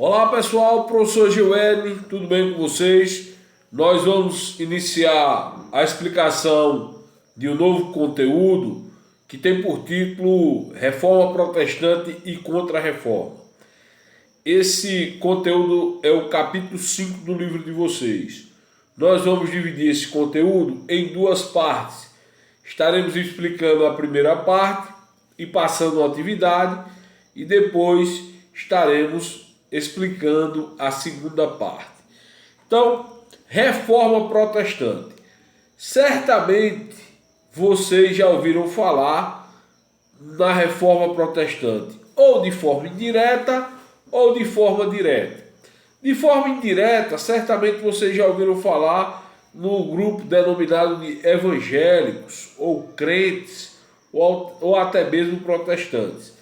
Olá pessoal, professor Gilene, tudo bem com vocês? Nós vamos iniciar a explicação de um novo conteúdo que tem por título Reforma Protestante e Contra-Reforma. Esse conteúdo é o capítulo 5 do livro de vocês. Nós vamos dividir esse conteúdo em duas partes. Estaremos explicando a primeira parte e passando a atividade, e depois estaremos explicando a segunda parte. Então, reforma protestante. Certamente vocês já ouviram falar na reforma protestante, ou de forma indireta ou de forma direta. De forma indireta, certamente vocês já ouviram falar no grupo denominado de evangélicos, ou crentes, ou até mesmo protestantes.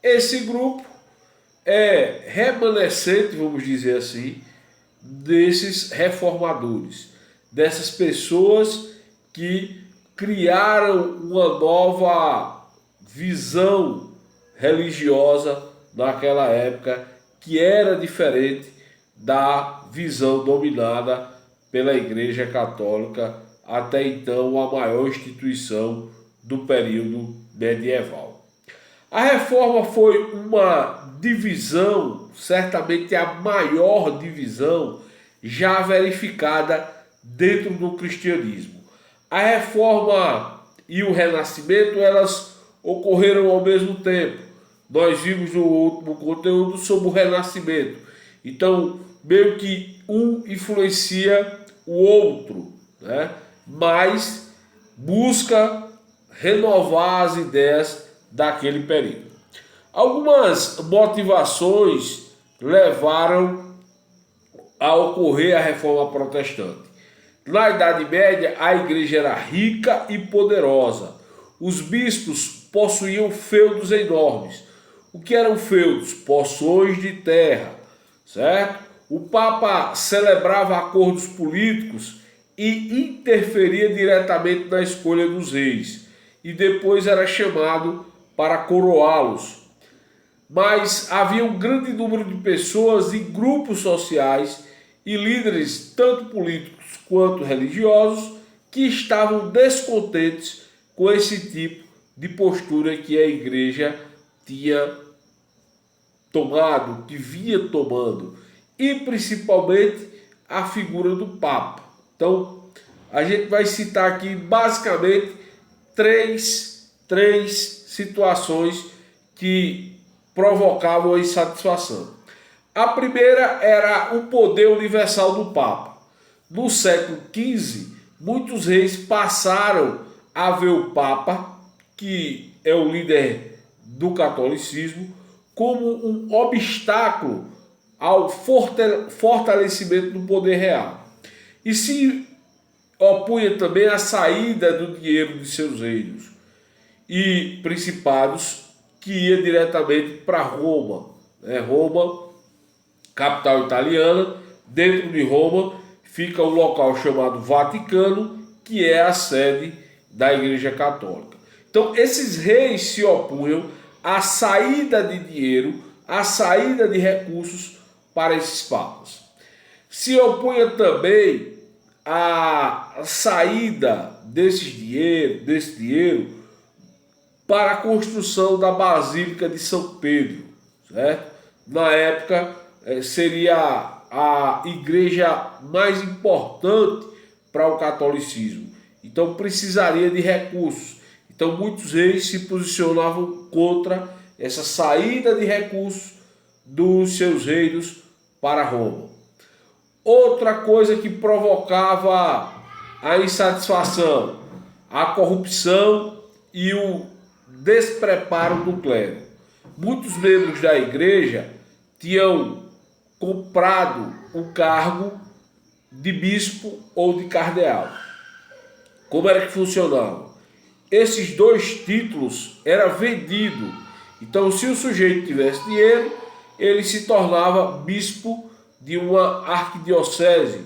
Esse grupo é remanescente, vamos dizer assim, desses reformadores, dessas pessoas que criaram uma nova visão religiosa naquela época, que era diferente da visão dominada pela Igreja Católica, até então a maior instituição do período medieval. A reforma foi uma divisão, certamente a maior divisão já verificada dentro do cristianismo. A reforma e o renascimento, elas ocorreram ao mesmo tempo. Nós vimos no último conteúdo sobre o renascimento. Então, meio que um influencia o outro, né? Mas busca renovar as ideias daquele período. Algumas motivações levaram a ocorrer a reforma protestante. Na Idade Média, a igreja era rica e poderosa. Os bispos possuíam feudos enormes. O que eram feudos? Porções de terra, certo? O Papa celebrava acordos políticos e interferia diretamente na escolha dos reis, e depois era chamado para coroá-los. Mas havia um grande número de pessoas e grupos sociais e líderes, tanto políticos quanto religiosos, que estavam descontentes com esse tipo de postura que a igreja tinha tomado, que vinha tomando, e principalmente a figura do Papa. Então, a gente vai citar aqui basicamente três situações que provocavam a insatisfação. A primeira era o poder universal do Papa. No século XV, muitos reis passaram a ver o Papa, que é o líder do catolicismo, como um obstáculo ao fortalecimento do poder real. E se opunha também à saída do dinheiro de seus reinos e principados, que ia diretamente para Roma. Roma, capital italiana. Dentro de Roma fica um local chamado Vaticano, que é a sede da Igreja Católica. Então, esses reis se opunham à saída de dinheiro, à saída de recursos para esses papas. Se opunha também à saída desse dinheiro para a construção da Basílica de São Pedro, certo? Na época, seria a igreja mais importante para o catolicismo. Então, precisaria de recursos. Então, muitos reis se posicionavam contra essa saída de recursos dos seus reinos para Roma. Outra coisa que provocava a insatisfação, a corrupção e o despreparo do clero. Muitos membros da igreja tinham comprado o cargo de bispo ou de cardeal. Como era que funcionava? Esses dois títulos eram vendidos. Então, se o sujeito tivesse dinheiro, ele se tornava bispo de uma arquidiocese.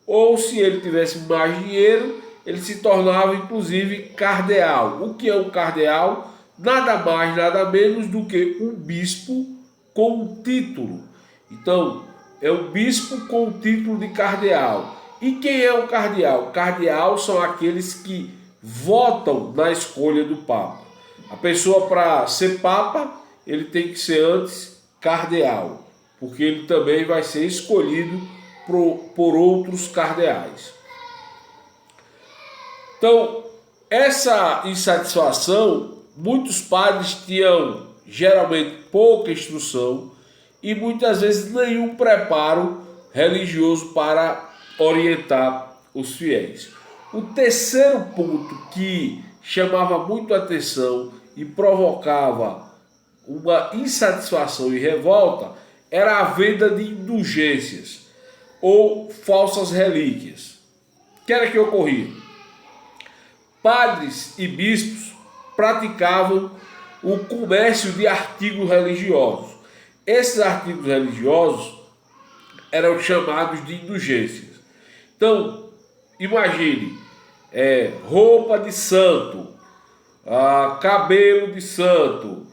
Ou se ele tivesse mais dinheiro, ele se tornava inclusive cardeal. O que é um cardeal? Nada mais, nada menos do que um bispo com um título. Então, é um bispo com o título de cardeal. E quem é o cardeal? Cardeal são aqueles que votam na escolha do Papa. A pessoa, para ser Papa, ele tem que ser antes cardeal, porque ele também vai ser escolhido por outros cardeais. Então, essa insatisfação, muitos padres tinham geralmente pouca instrução e muitas vezes nenhum preparo religioso para orientar os fiéis. O terceiro ponto que chamava muito a atenção e provocava uma insatisfação e revolta era a venda de indulgências ou falsas relíquias. O que era que ocorria? Padres e bispos praticavam o comércio de artigos religiosos. Esses artigos religiosos eram chamados de indulgências. Então, imagine, roupa de santo, cabelo de santo,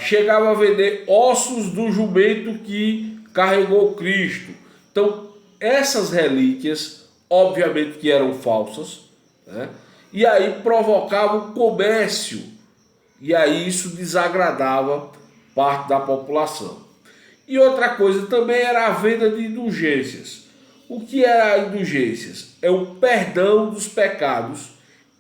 chegava a vender ossos do jumento que carregou Cristo. Então, essas relíquias, obviamente que eram falsas, né? E aí provocavam comércio, e aí isso desagradava parte da população. E outra coisa também era a venda de indulgências. O que é indulgências? É o perdão dos pecados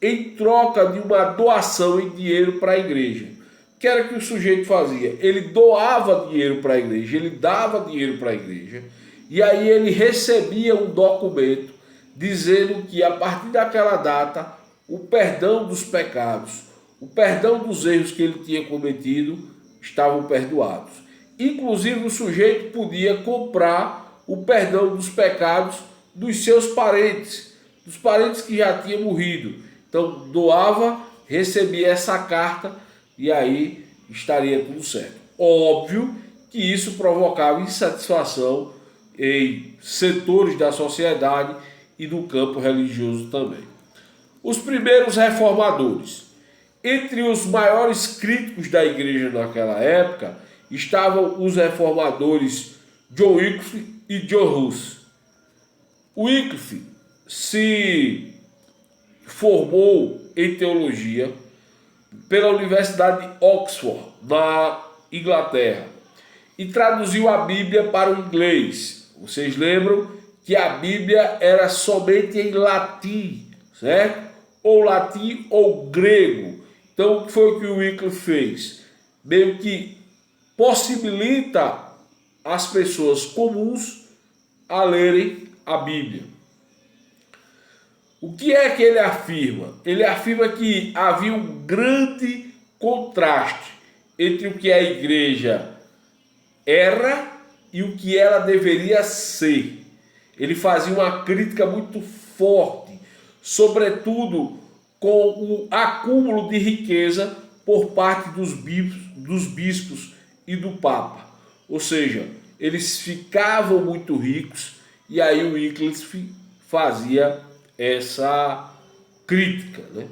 em troca de uma doação em dinheiro para a igreja. O que era que o sujeito fazia? Ele doava dinheiro para a igreja, ele dava dinheiro para a igreja, e aí ele recebia um documento dizendo que a partir daquela data o perdão dos pecados, o perdão dos erros que ele tinha cometido estavam perdoados. Inclusive o sujeito podia comprar o perdão dos pecados dos seus parentes, dos parentes que já tinham morrido. Então doava, recebia essa carta e aí estaria tudo certo. Óbvio que isso provocava insatisfação em setores da sociedade e no campo religioso também. Os primeiros reformadores. Entre os maiores críticos da igreja naquela época estavam os reformadores John Wycliffe e John Hus. Wycliffe se formou em teologia pela Universidade de Oxford, na Inglaterra, e traduziu a Bíblia para o inglês. Vocês lembram que a Bíblia era somente em latim, certo? Ou latim ou grego. Então, o que foi que o Wycliffe fez? Meio que possibilita as pessoas comuns a lerem a Bíblia. O que é que ele afirma? Ele afirma que havia um grande contraste entre o que a igreja era e o que ela deveria ser. Ele fazia uma crítica muito forte, sobretudo com o acúmulo de riqueza por parte dos bispos e do Papa. Ou seja, eles ficavam muito ricos e aí o Wycliffe fazia essa crítica, né?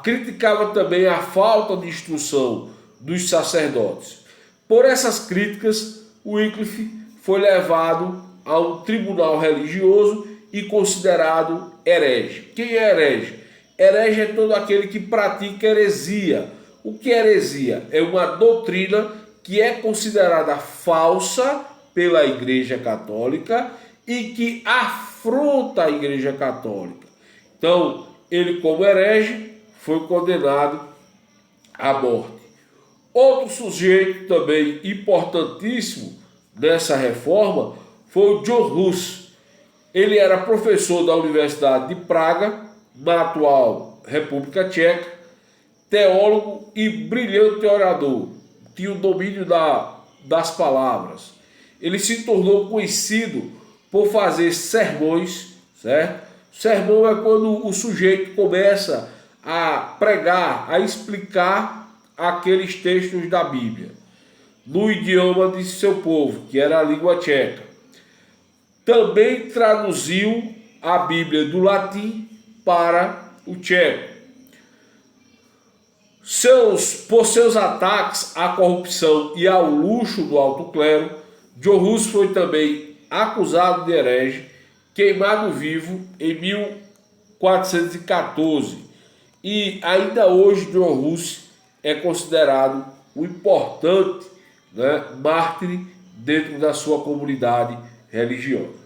Criticava também a falta de instrução dos sacerdotes. Por essas críticas, o Wycliffe foi levado a um tribunal religioso e considerado herege. Quem é herege? Herege é todo aquele que pratica heresia. O que é heresia? É uma doutrina que é considerada falsa pela Igreja Católica e que afronta a Igreja Católica. Então, ele, como herege, foi condenado à morte. Outro sujeito também importantíssimo nessa reforma foi o John Hus. Ele era professor da Universidade de Praga, na atual República Tcheca, teólogo e brilhante orador. Tinha o domínio das palavras. Ele se tornou conhecido por fazer sermões, certo? Sermão é quando o sujeito começa a pregar, a explicar aqueles textos da Bíblia no idioma de seu povo, que era a língua tcheca. Também traduziu a Bíblia do latim para o tcheco. Por seus ataques à corrupção e ao luxo do alto clero, John Hus foi também acusado de herege, queimado vivo em 1414. E ainda hoje John Hus é considerado um importante, né, mártir dentro da sua comunidade religiosa.